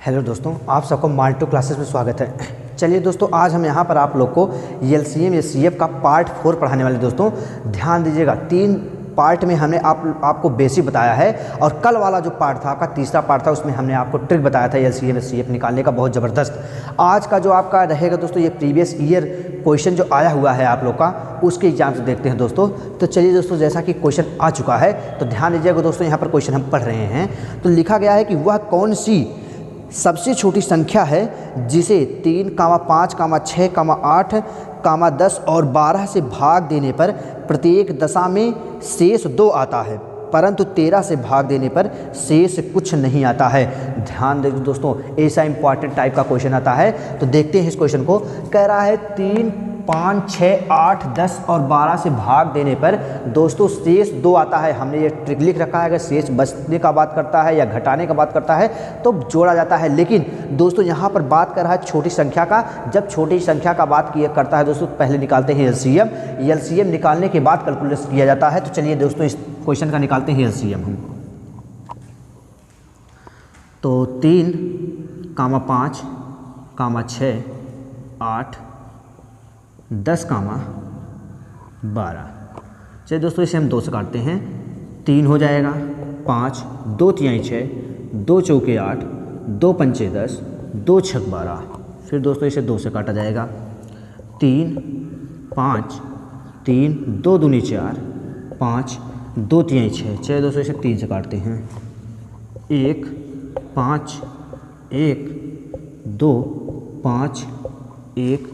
Hello दोस्तों, आप सबको माल्टो क्लासेस में स्वागत है। चलिए दोस्तों, आज हम यहाँ पर आप लोग को एलसीएम या सीएफ का पार्ट 4 पढ़ाने वाले। दोस्तों ध्यान दीजिएगा, 3 पार्ट में हमने आपको बेसिक बताया है और कल वाला जो पार्ट था आपका तीसरा पार्ट था, उसमें हमने आपको ट्रिक बताया था एलसीएम या सीएफ निकालने का, बहुत ज़बरदस्त। आज का जो आपका रहेगा दोस्तों, ये प्रीवियस ईयर क्वेश्चन जो आया हुआ है आप लोग का, उसके एग्जाम से देखते हैं दोस्तों। तो चलिए दोस्तों, जैसा कि क्वेश्चन आ चुका है तो ध्यान दीजिएगा दोस्तों, यहाँ पर क्वेश्चन हम पढ़ रहे हैं। तो लिखा गया है कि वह कौन सी सबसे छोटी संख्या है जिसे 3, 5, 6, 8, 10 और 12 से भाग देने पर प्रत्येक दशा में शेष 2 आता है, परंतु 13 से भाग देने पर शेष कुछ नहीं आता है। ध्यान दें दोस्तों, ऐसा इंपॉर्टेंट टाइप का क्वेश्चन आता है। तो देखते हैं इस क्वेश्चन को। कह रहा है 3, 5, 6, 8, 10 और 12 से भाग देने पर दोस्तों शेष 2 आता है। हमने ये ट्रिक लिख रखा है, अगर शेष बचने का बात करता है या घटाने का बात करता है तो जोड़ा जाता है। लेकिन दोस्तों यहाँ पर बात कर रहा है छोटी संख्या का। जब छोटी संख्या का बात करता है दोस्तों, पहले निकालते हैं एलसीएम। एलसीएम निकालने के बाद कैलकुलेट किया जाता है। तो चलिए दोस्तों, इस क्वेश्चन का निकालते हैं एलसीएम हम। तो 3, 5, 6, 8, 10, 12। चलिए दोस्तों, इसे हम 2 से काटते हैं। 3 हो जाएगा, 5, 2 तिहाई 6, 2 चौके 8, 2 पंचे 10, 2 छक 12। फिर दोस्तों इसे 2 से काटा जाएगा। 3, 5, 3, 2 दूनी 4, 5, 2 तिहाई 6। चलिए दोस्तों, इसे 3 से काटते हैं। 1, 5, 1, 2, 5, 1,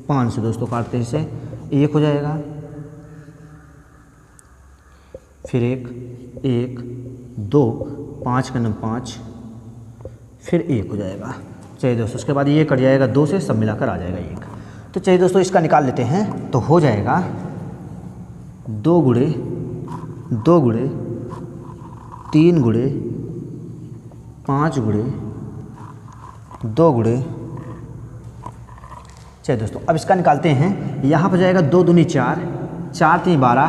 5 से दोस्तों काटते हैं इसे। 1 हो जाएगा, फिर 1, 1, 2, 5 का नंबर 5, फिर 1 हो जाएगा। चलिए दोस्तों, उसके बाद ये कट जाएगा 2 से, सब मिलाकर आ जाएगा 1। तो चलिए दोस्तों, इसका निकाल लेते हैं। तो हो जाएगा 2 गुणे 2 गुणे 3 गुणे 5 गुणे 2 गुणे। चलिए दोस्तों, अब इसका निकालते हैं। यहाँ पर जाएगा 2 दूनी 4, 4 3 12,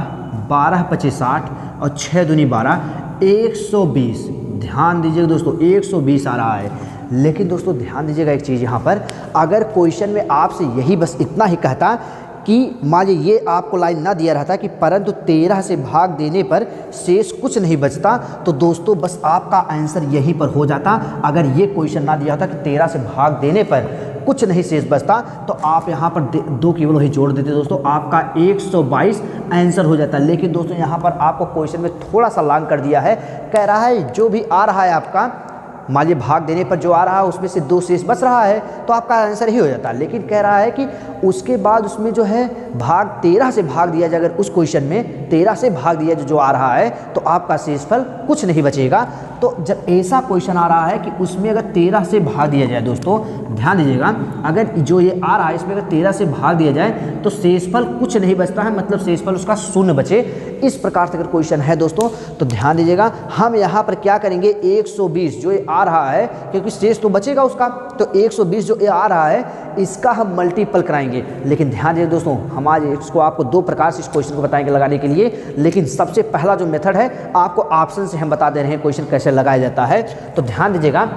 12 25 60 और 6 दूनी 12, 120। ध्यान दीजिएगा दोस्तों, 120 आ रहा है। लेकिन दोस्तों ध्यान दीजिएगा एक चीज़ यहाँ पर, अगर क्वेश्चन में आपसे यही बस इतना ही कहता कि मान लीजिए ये आपको लाइन ना दिया रहता कि परंतु 13 से भाग देने पर शेष कुछ नहीं बचता, तो दोस्तों बस आपका आंसर यहीं पर हो जाता। अगर ये क्वेश्चन ना दिया होता कि 13 से भाग देने पर कुछ नहीं शेष बचता, तो आप यहाँ पर 2 केवल वही जोड़ देते दोस्तों, आपका 122 आंसर हो जाता। लेकिन दोस्तों यहाँ पर आपको क्वेश्चन में थोड़ा सा लांग कर दिया है। कह रहा है जो भी आ रहा है आपका, मान लीजिए भाग देने पर जो आ रहा है उसमें से 2 शेष बच रहा है तो आपका आंसर ही हो जाता है। लेकिन कह रहा है कि उसके बाद उसमें जो है भाग 13 से भाग दिया जाए, अगर उस क्वेश्चन में 13 से भाग दिया जो आ रहा है तो आपका शेषफल कुछ नहीं बचेगा। तो जब ऐसा क्वेश्चन आ रहा है कि उसमें अगर 13 से भाग दिया जाए, दोस्तों ध्यान दीजिएगा, अगर जो ये आ रहा है इसमें अगर 13 से भाग दिया जाए तो शेषफल कुछ नहीं बचता है, मतलब शेषफल उसका 0 बचे। इस प्रकार से अगर क्वेश्चन है दोस्तों तो ध्यान दीजिएगा, हम यहाँ पर क्या करेंगे, 120 जो ये आ रहा है, क्योंकि शेष तो बचेगा उसका, तो 120 जो ये आ रहा है इसका हम मल्टीपल कराएंगे। लेकिन ध्यान दीजिए दोस्तों, हम आज इसको आपको 2 प्रकार से इस क्वेश्चन को बताएंगे लगाने के लिए। लेकिन सबसे पहला जो मेथड है आपको ऑप्शन से हम बता दे रहे हैं क्वेश्चन कैसे लगाया जाता है। तो ध्यान दीजिएगा,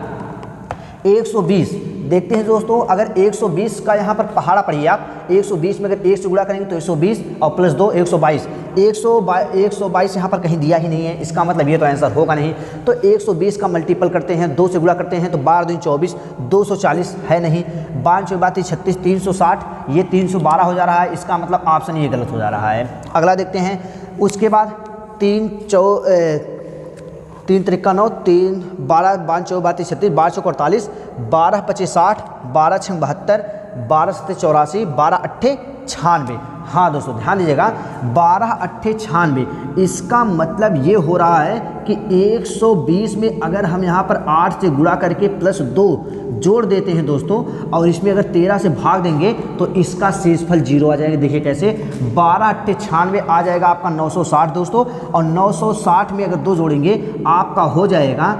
120 देखते हैं दोस्तों, अगर 120 का यहाँ पर पहाड़ा पढ़िए आप, 120 में अगर 1 से गुणा करेंगे तो 120 और प्लस 2 122। 122 यहाँ पर कहीं दिया ही नहीं है, इसका मतलब ये तो आंसर होगा नहीं। तो 120 का मल्टीपल करते हैं, 2 से गुणा करते हैं तो 12 दूनी 24, 240 है नहीं, 12 बात 36, 360, ये 312 हो जा रहा है। इसका मतलब ऑप्शन ये गलत हो जा रहा है। अगला देखते हैं। उसके बाद 3 त्रिका 9, 3 12 5 4 32 36, 12 चौक 48, 12 25 60, 12 6 72, 12 7 84, 12 8 96। हाँ दोस्तों ध्यान दीजिएगा, 12 8 96। इसका मतलब ये हो रहा है कि 120 में अगर हम यहाँ पर 8 से गुणा करके प्लस 2 जोड़ देते हैं दोस्तों, और इसमें अगर 13 से भाग देंगे तो इसका शेषफल 0 आ जाएगा। देखिए कैसे, 12 8 96 आ जाएगा आपका 960 दोस्तों, और 960 में अगर 2 जोड़ेंगे आपका हो जाएगा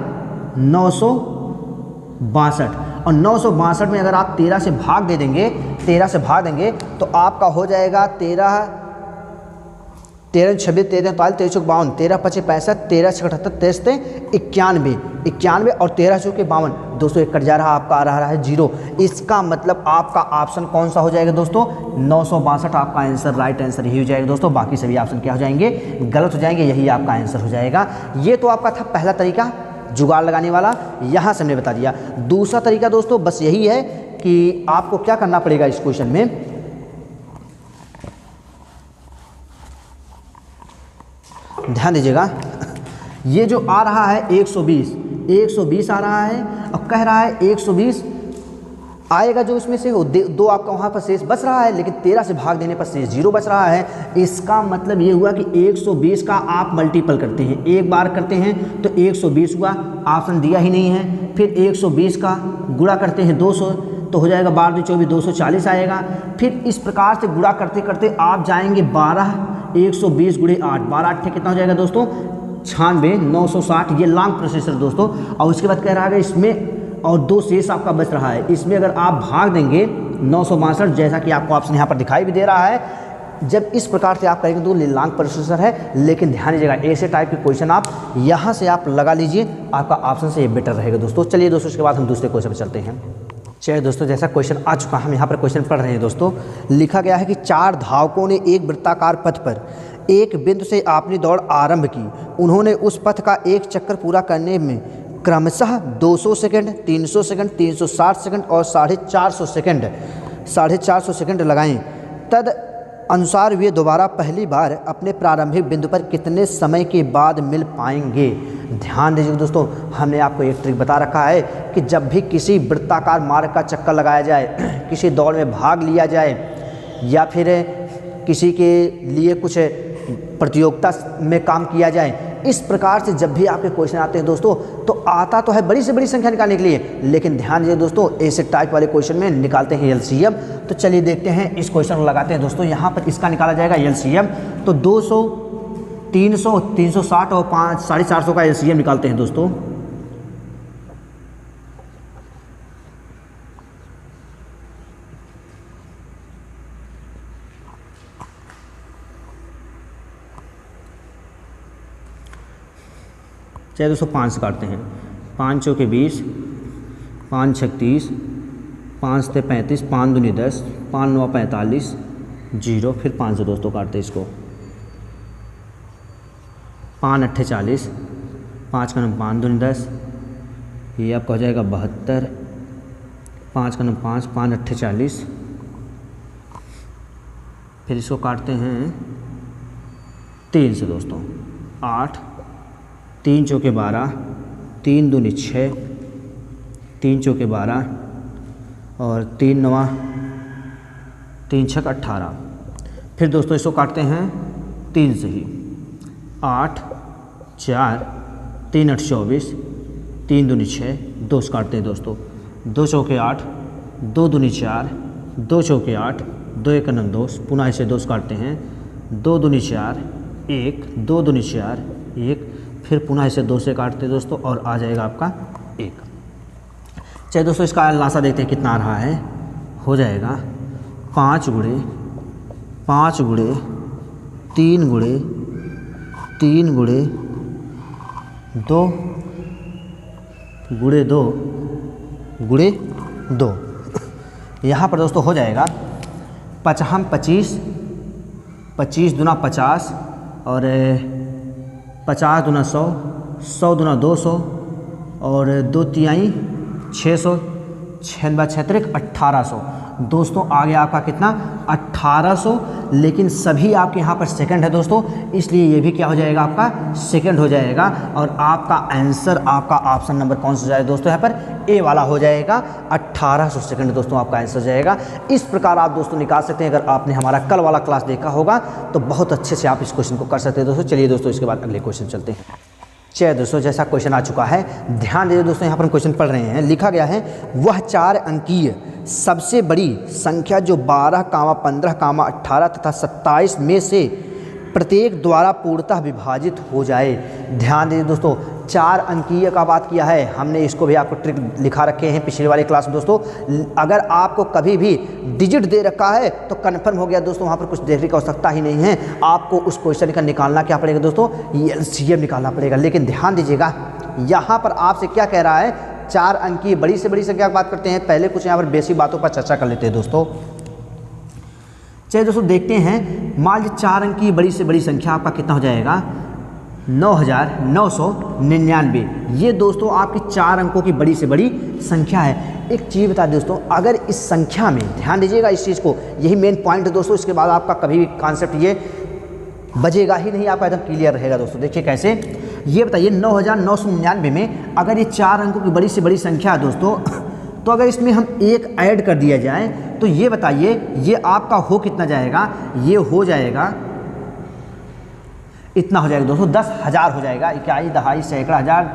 962, और 962 में अगर आप 13 से भाग दे देंगे, 13 से भाग देंगे तो आपका हो जाएगा 13 13 26 13 43 13 चौक 52 13 25 65 13 6 78 23 91 91 और 13 चौक 52 दोस्तों एक कट जा रहा आपका आ रहा है 0। इसका मतलब आपका ऑप्शन कौन सा हो जाएगा दोस्तों 962 आपका आंसर, राइट आंसर यही हो जाएगा दोस्तों। बाकी सभी ऑप्शन क्या हो जाएंगे, गलत हो जाएंगे, यही आपका आंसर हो जाएगा। ये तो आपका था पहला तरीका जुगाड़ लगाने वाला, यहाँ से हमने बता दिया। दूसरा तरीका दोस्तों बस यही है कि आपको क्या करना पड़ेगा इस क्वेश्चन में, ध्यान दीजिएगा। ये जो आ रहा है 120 आ रहा है और कह रहा है 120 आएगा जो इसमें से दो आपका वहाँ पर शेष बच रहा है, लेकिन 13 से भाग देने पर शेष 0 बच रहा है। इसका मतलब ये हुआ कि 120 का आप मल्टीपल करते हैं, एक बार करते हैं तो 120 हुआ, ऑप्शन दिया ही नहीं है। फिर 120 का गुणा करते हैं 200 तो हो जाएगा 12 24 240 आएगा। फिर इस प्रकार से गुणा करते करते आप जाएंगे 12 120 गुणे 8 12 8 कितना हो जाएगा दोस्तों 96 960। ये लॉन्ग प्रोसेसर दोस्तों। और उसके बाद कह रहा है इसमें और दो शेष आपका बच रहा है, इसमें अगर आप भाग देंगे 962 जैसा कि आपको ऑप्शन यहाँ पर दिखाई भी दे रहा है। जब इस प्रकार से आप करेंगे तो लॉन्ग प्रोसेसर है, लेकिन ध्यान दीजिएगा ऐसे टाइप के क्वेश्चन आप यहाँ से आप लगा लीजिए, आपका ऑप्शन से ये बेटर रहेगा दोस्तों। चलिए दोस्तों इसके बाद हम दूसरे क्वेश्चन पर चलते हैं। चलिए दोस्तों जैसा क्वेश्चन आ चुका हम यहाँ पर क्वेश्चन पढ़ रहे हैं दोस्तों। लिखा गया है कि 4 धावकों ने एक वृत्ताकार पथ पर एक बिंदु से अपनी दौड़ आरंभ की। उन्होंने उस पथ का एक चक्कर पूरा करने में क्रमशः 200 सेकंड 300 सेकंड 360 सेकंड और 450 सेकंड लगाएं। तद अनुसार वे दोबारा पहली बार अपने प्रारंभिक बिंदु पर कितने समय के बाद मिल पाएंगे। ध्यान दीजिए दोस्तों, हमने आपको एक ट्रिक बता रखा है कि जब भी किसी वृत्ताकार मार्ग का चक्कर लगाया जाए, किसी दौड़ में भाग लिया जाए या फिर किसी के लिए कुछ प्रतियोगिता में काम किया जाए, इस प्रकार से जब भी आपके क्वेश्चन आते हैं दोस्तों तो आता तो है बड़ी से बड़ी संख्या निकालने के लिए, लेकिन ध्यान दीजिए दोस्तों ऐसे टाइप वाले क्वेश्चन में निकालते हैं एलसीएम। तो चलिए देखते हैं इस क्वेश्चन को लगाते हैं दोस्तों। यहाँ पर इसका निकाला जाएगा एलसीएम, तो 200 300 360 और 450 का एलसीएम निकालते हैं दोस्तों। चलिए दोस्तों 5 से काटते हैं। 5 चौके 20 5 6 30 5 से 35 5 दूनी 10 5 9 45 0। फिर 5 से दोस्तों काटते हैं इसको। 5 8 40 5 का 5 दूनी 10, ये आपका हो जाएगा 72। 5 का 5 5 8 40। फिर इसको काटते हैं 3 से दोस्तों। 8 3 चौके 12 3 दूनी 6 3 चौके 12 और 3 9 3 6 18। फिर दोस्तों इसको काटते हैं 3 से ही। 8 4 3 8 24 3 दूनी 6 2 से काटते हैं दोस्तों। 2 चौके 8 2 दूनी 4 2 चौके 8 2 1 9 2। पुनः इसे 2 से काटते हैं। 2 दूनी 4 1 2 दूनी 4 1। फिर पुनः इसे 2 से काटते हैं दोस्तों और आ जाएगा आपका 1। चलिए दोस्तों इसका लासा देखते हैं कितना आ रहा है। हो जाएगा 5 गुणे 5 गुणे 3 गुणे 3 गुणे 2 गुणे 2 गुणे 2। यहाँ पर दोस्तों हो जाएगा 25 25 दूना 50 और 50 दूना 100 100 दूना 200 और 2 तिहाई 600 6 6 1800। दोस्तों आ गया आपका कितना 1800, लेकिन सभी आपके यहाँ पर सेकंड है दोस्तों, इसलिए ये भी क्या हो जाएगा आपका सेकंड हो जाएगा। और आपका आंसर आपका ऑप्शन नंबर कौन सा जाएगा दोस्तों, यहाँ पर ए वाला हो जाएगा। 1800 सेकंड दोस्तों आपका आंसर जाएगा। इस प्रकार आप दोस्तों निकाल सकते हैं। अगर आपने हमारा कल वाला क्लास देखा होगा तो बहुत अच्छे से आप इस क्वेश्चन को कर सकते हैं दोस्तों। चलिए दोस्तों इसके बाद अगले क्वेश्चन चलते हैं। चलिए दोस्तों जैसा क्वेश्चन आ चुका है, ध्यान दीजिए दोस्तों, यहाँ पर हम क्वेश्चन पढ़ रहे हैं। लिखा गया है वह 4 अंकीय सबसे बड़ी संख्या जो 12, 15, 18 तथा 27 में से प्रत्येक द्वारा पूर्णतः विभाजित हो जाए। ध्यान दीजिए दोस्तों, 4 अंकीय का बात किया है हमने, इसको भी आपको ट्रिक लिखा रखे हैं पिछले वाली क्लास में दोस्तों। अगर आपको कभी भी डिजिट दे रखा है तो कन्फर्म हो गया दोस्तों, वहाँ पर कुछ देखने की आवश्यकता ही नहीं है। आपको उस क्वेश्चन का निकालना क्या पड़ेगा दोस्तों, एलसीएम निकालना पड़ेगा। लेकिन ध्यान दीजिएगा, यहाँ पर आपसे क्या कह रहा है, 4 अंकीय बड़ी से बड़ी संख्या की बात करते हैं। पहले कुछ यहाँ पर बेसिक बातों पर चर्चा कर लेते हैं दोस्तों। चलिए दोस्तों देखते हैं, मान लीजिए 4 अंक की बड़ी से बड़ी संख्या आपका कितना हो जाएगा, 9999। ये दोस्तों आपकी 4 अंकों की बड़ी से बड़ी संख्या है। एक चीज़ बता दें दोस्तों, अगर इस संख्या में, ध्यान दीजिएगा इस चीज़ को, यही मेन पॉइंट है दोस्तों, इसके बाद आपका कभी भी कॉन्सेप्ट ये बजेगा ही नहीं, आपका एकदम क्लियर रहेगा दोस्तों। देखिए कैसे, ये बताइए 9999 में अगर ये 4 अंकों की बड़ी से बड़ी संख्या है दोस्तों, तो अगर इसमें हम 1 ऐड कर दिया जाए तो ये बताइए ये आपका हो कितना जाएगा, ये हो जाएगा इतना हो जाएगा दोस्तों, 10,000 हो जाएगा। इकाई दहाई सैकड़ा हज़ार,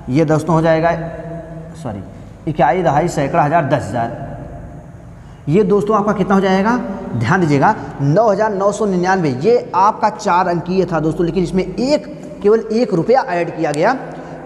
ये दोस्तों हो जाएगा, सॉरी, इकाई दहाई सैकड़ा हज़ार 10,000। ये दोस्तों आपका कितना हो जाएगा, ध्यान दीजिएगा 9999। ये आपका 4 अंकीय था दोस्तों, लेकिन इसमें केवल 1 रुपया ऐड किया गया,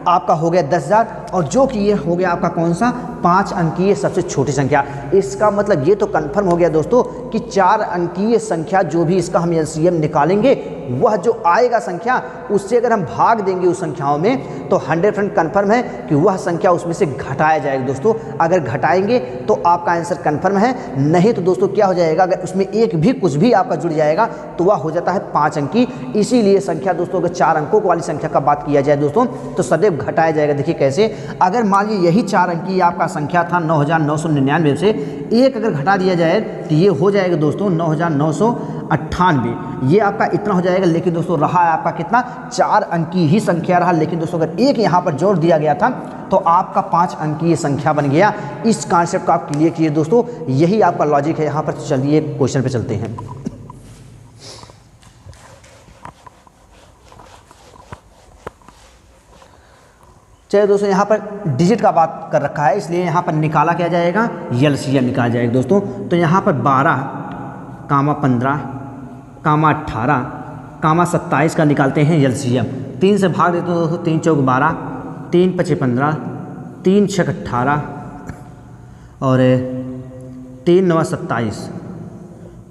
आपका हो गया 10,000। और जो कि ये हो गया आपका कौन सा, 5 अंकीय सबसे छोटी संख्या। इसका मतलब ये तो कंफर्म हो गया दोस्तों कि 4 अंकीय संख्या जो भी इसका हम एलसीएम निकालेंगे, वह जो आएगा संख्या, उससे अगर हम भाग देंगे उस संख्याओं में, तो 100% कंफर्म है कि वह संख्या उसमें से घटाया जाएगा दोस्तों। अगर घटाएंगे तो आपका आंसर कंफर्म है, नहीं तो दोस्तों क्या हो जाएगा, अगर उसमें एक भी कुछ भी आपका जुड़ जाएगा तो वह हो जाता है 5 अंकी। इसीलिए संख्या दोस्तों, अगर 4 अंकों वाली संख्या का बात किया जाए दोस्तों, तो सदैव घटाया जाएगा। देखिए कैसे, अगर मान लीजिए यही 4 अंकी आपका संख्या था 9999 से 1 अगर घटा दिया जाए तो ये हो जाएगा दोस्तों 9998। ये आपका इतना हो जाएगा। लेकिन दोस्तों रहा है आपका कितना, 4 अंकी ही संख्या रहा। लेकिन दोस्तों अगर 1 यहाँ पर जोड़ दिया गया था तो आपका 5 अंकीय संख्या बन गया। इस कॉन्सेप्ट को आप क्लियर कीजिए दोस्तों, यही आपका लॉजिक है यहाँ पर। चलिए क्वेश्चन पे चलते हैं। चलिए दोस्तों, यहाँ पर डिजिट का बात कर रखा है, इसलिए यहाँ पर निकाला क्या जाएगा, एलसीएम निकाला जाएगा दोस्तों। तो यहाँ पर 12, 15, 18, 27 का निकालते हैं एलसीएम। 3 से भाग देते हैं दोस्तों, 3 चौक 12, 3 पचे 15, 3 छक 18 और 3 नवा 27।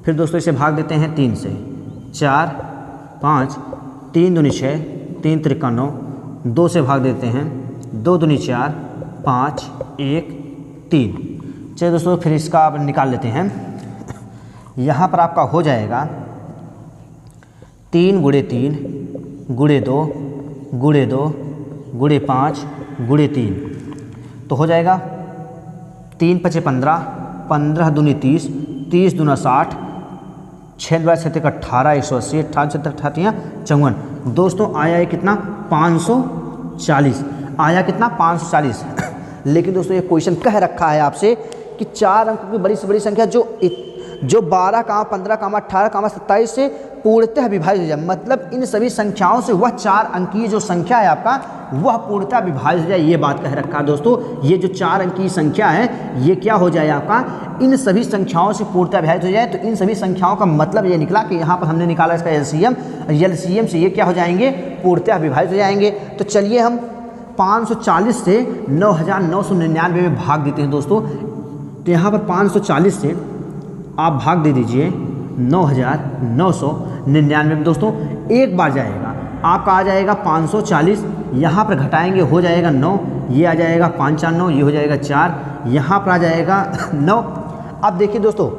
फिर दोस्तों इसे भाग देते हैं 3 से, 4, 5, 3 दूनी 6, 3 त्रिका 9, 2 से भाग देते हैं, 2 दूनी 4, 5, 1, 3। चलिए दोस्तों फिर इसका आप निकाल लेते हैं। यहाँ पर आपका हो जाएगा 3 × 3 × 2 × 2 × 5 × 3, तो हो जाएगा 3 पचे 15, 15 दूनी 30, 30 दूना 60, 6 × 6 = 18, 180, 18 × 7 = 54। दोस्तों आया है कितना, 540 आया, कितना 540। लेकिन दोस्तों ये क्वेश्चन कह रखा है आपसे कि 4 अंकों की बड़ी से बड़ी संख्या जो 12, 15, 18, 27 से पूर्णतः विभाजित हो जाए। मतलब इन सभी संख्याओं से वह 4 अंकीय जो संख्या है आपका, वह पूर्णतः विभाजित हो जाए। ये बात कह रखा है दोस्तों। ये जो 4 अंकीय संख्या है, ये क्या हो जाए आपका, इन सभी संख्याओं से पूर्णतः विभाजित हो जाए। तो इन सभी संख्याओं का मतलब ये निकला कि यहाँ पर हमने निकाला इसका एलसीएम, एलसीएम से ये क्या हो जाएंगे, पूर्णतः विभाजित हो जाएंगे। तो चलिए हम 540 से 9999 में भाग देते हैं दोस्तों। तो यहाँ पर 540 से आप भाग दे दीजिए 9999 में दोस्तों, एक बार जाएगा आपका, आ जाएगा 540, यहाँ पर घटाएंगे हो जाएगा 9, ये आ जाएगा 5 4 9, ये हो जाएगा 4, यहाँ पर आ जाएगा 9। अब देखिए दोस्तों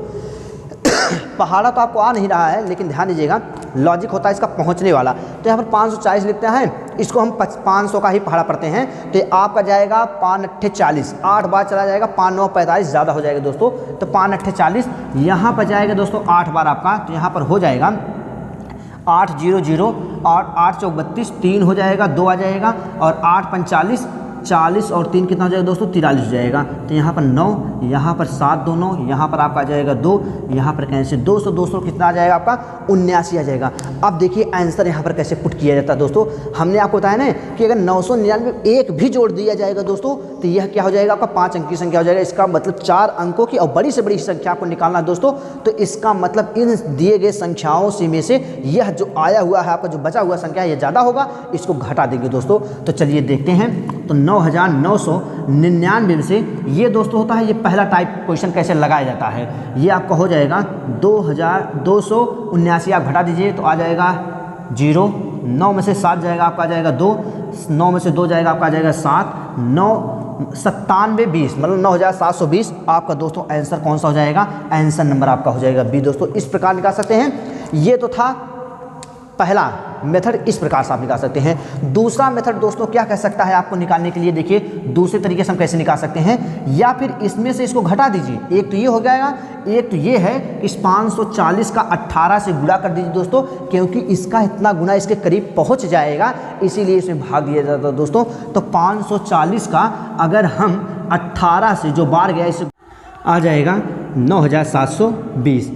पहाड़ा तो आपको आ नहीं रहा है, लेकिन ध्यान दीजिएगा लॉजिक होता है इसका पहुंचने वाला। तो यहाँ पर 540 लिखते हैं, इसको हम 500 का ही पहाड़ा पढ़ते हैं। तो आपका जाएगा 5 8 40, 8 बार चला जाएगा, 5 9 45, ज़्यादा हो जाएगा दोस्तों। तो 5 8 40 यहाँ पर जाएगा दोस्तों 8 बार आपका, तो यहाँ पर हो जाएगा 8 0 0 और 8 चौक 32, 3 हो जाएगा, 2 आ जाएगा और 8 45 40 और 3 कितना हो जाएगा दोस्तों, 43 हो जाएगा। तो यहाँ पर 9, यहाँ पर 7 2 9, यहाँ पर आपका आ जाएगा 2, यहाँ पर कैंसिल 200 200 कितना आ जाएगा आपका 79 आ जाएगा। अब देखिए आंसर यहाँ पर कैसे पुट किया जाता है दोस्तों। हमने आपको बताया ना कि अगर 999 एक भी जोड़ दिया जाएगा दोस्तों तो यह क्या हो जाएगा आपका 5 अंक की संख्या हो जाएगा। इसका मतलब 4 अंकों की और बड़ी से बड़ी संख्या आपको निकालना है दोस्तों। तो इसका मतलब इन दिए गए संख्याओं से में से यह जो आया हुआ है आपका जो बचा हुआ संख्या है यह ज़्यादा होगा, इसको घटा देंगे दोस्तों। तो चलिए देखते हैं। तो 9999 से ये दोस्तों होता है, ये पहला टाइप क्वेश्चन कैसे लगाया जाता है। ये आपका हो जाएगा 2279 आप घटा दीजिए तो आ जाएगा 0, 9 में से 7 जाएगा आपका आ जाएगा 2, 9 में से 2 जाएगा आपका आ जाएगा 7, 9 97 20 मतलब 9720 आपका दोस्तों आंसर कौन सा हो जाएगा, आंसर नंबर आपका हो जाएगा बी दोस्तों। इस प्रकार निकाल सकते हैं। ये तो था पहला मेथड, इस प्रकार से आप निकाल सकते हैं। दूसरा मेथड दोस्तों क्या कह सकता है आपको निकालने के लिए, देखिए दूसरे तरीके से हम कैसे निकाल सकते हैं, या फिर इसमें से इसको घटा दीजिए। एक तो ये हो जाएगा, एक तो ये है कि इस 540 का 18 से गुणा कर दीजिए दोस्तों, क्योंकि इसका इतना गुना इसके करीब पहुंच जाएगा, इसीलिए इसमें भाग दिया जाता है दोस्तों। तो 540 का अगर हम 18 से जो बार गया इसे आ जाएगा 9720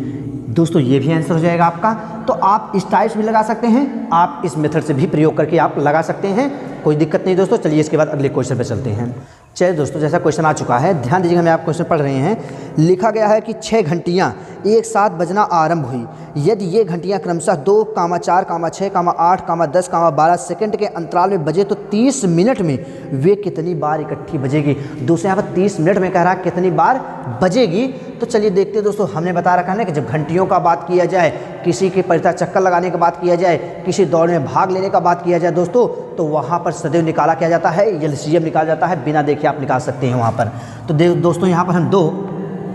दोस्तों, ये भी आंसर हो जाएगा आपका। तो आप इस टाइप भी लगा सकते हैं, आप इस मेथड से भी प्रयोग करके आप लगा सकते हैं, कोई दिक्कत नहीं दोस्तों। चलिए इसके बाद अगले क्वेश्चन पे चलते हैं। चलिए दोस्तों, जैसा क्वेश्चन आ चुका है, ध्यान दीजिएगा, मैं आप क्वेश्चन पढ़ रहे हैं। लिखा गया है कि 6 घंटियाँ एक साथ बजना आरंभ हुई। यदि ये घंटियाँ क्रमशः 2, 4, 6, 8, 10, 12 सेकंड के अंतराल में बजे तो 30 मिनट में वे कितनी बार इकट्ठी बजेगी। दोस्तों यहाँ पर 30 मिनट में कह रहा है कितनी बार बजेगी। तो चलिए देखते हैं दोस्तों, हमने बता रखा है ना कि जब घंटियों का बात किया जाए, किसी के परिता चक्कर लगाने की बात किया जाए, किसी दौड़ में भाग लेने का बात किया जाए दोस्तों, तो वहाँ पर सदैव निकाला किया जाता है, एलसीएम निकाला जाता है, बिना देखे आप निकाल सकते हैं वहाँ पर। तो दोस्तों यहाँ पर हम 2,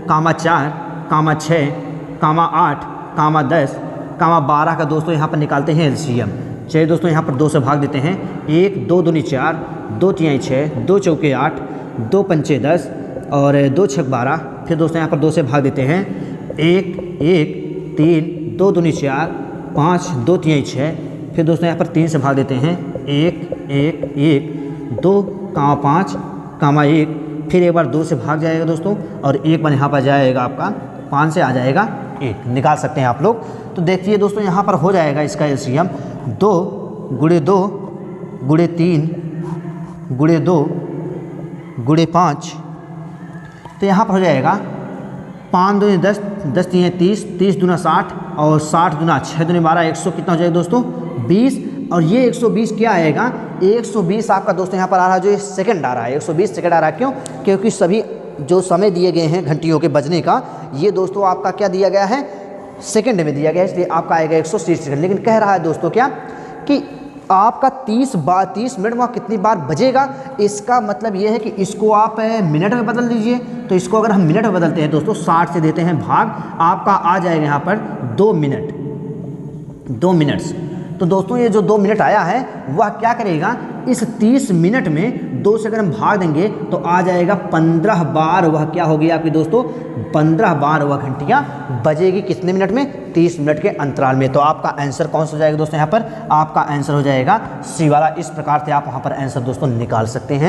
4, 6, 8, 10, 12 का दोस्तों यहाँ पर निकालते हैं एलसीएम। चलिए दोस्तों यहाँ पर 2 से भाग देते हैं। 1 2 दूनी 4, 2 3 6, 2 चौके 8, 2 पंचे 10 और 2 छक 12। फिर दोस्तों यहाँ पर 2 से भाग देते हैं। 1 1 3, 2 दूनी 4, 5 2 3 6। फिर दोस्तों यहाँ पर 3 से भाग देते हैं। 1 1 1 2 5 1। फिर एक बार 2 से भाग जाएगा दोस्तों, और एक बार यहाँ पर जाएगा आपका 5 से आ जाएगा 1, निकाल सकते हैं आप लोग। तो देखिए दोस्तों यहाँ पर हो जाएगा इसका एलसीएम 2 × 2 × 3 × 2 × 5। तो यहाँ पर हो जाएगा 5 दूनी 10, 10 3 30, 30 दूना 60 और 60 दूना 6 दूनी 12, 100 कितना हो जाएगा दोस्तों 20। और ये 120 क्या आएगा, 120 आपका दोस्तों यहाँ पर आ रहा है, जो ये सेकंड आ रहा है 120 सेकंड आ रहा है। क्यों? क्योंकि सभी जो समय दिए गए हैं घंटियों के बजने का, ये दोस्तों आपका क्या दिया गया है, सेकंड में दिया गया है, इसलिए आपका आएगा 130 सेकंड। लेकिन कह रहा है दोस्तों क्या कि आपका 30 मिनट में कितनी बार बजेगा। इसका मतलब ये है कि इसको आप मिनट में बदल दीजिए। तो इसको अगर हम मिनट में बदलते हैं दोस्तों, 60 से देते हैं भाग, आपका आ जाएगा यहाँ पर 2 मिनट, 2 मिनट्स। तो दोस्तों ये जो 2 मिनट आया है वह क्या करेगा, इस 30 मिनट में 2 से अगर हम भाग देंगे तो आ जाएगा 15 बार, वह क्या होगी आपकी दोस्तों 15 बार वह घंटियाँ बजेगी। कितने मिनट में, 30 मिनट के अंतराल में। तो आपका आंसर कौन सा हो जाएगा दोस्तों, यहाँ पर आपका आंसर हो जाएगा सी वाला। इस प्रकार से आप वहाँ पर आंसर दोस्तों निकाल सकते हैं।